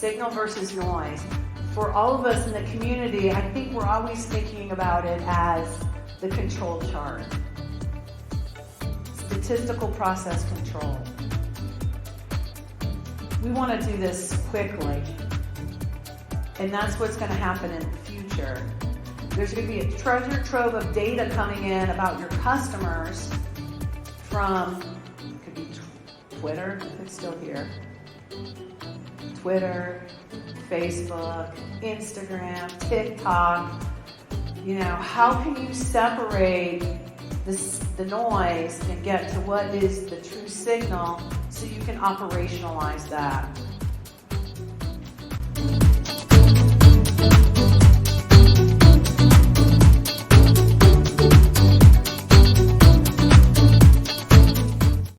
signal versus noise. For all of us in the community, I think we're always thinking about it as the control chart. Statistical process control. We want to do this quickly, and that's what's going to happen in the future. There's going to be a treasure trove of data coming in about your customers from, it could be Twitter, if it's still here, Twitter, Facebook, Instagram, TikTok. You know, how can you separate the noise and get to what is the true signal so you can operationalize that?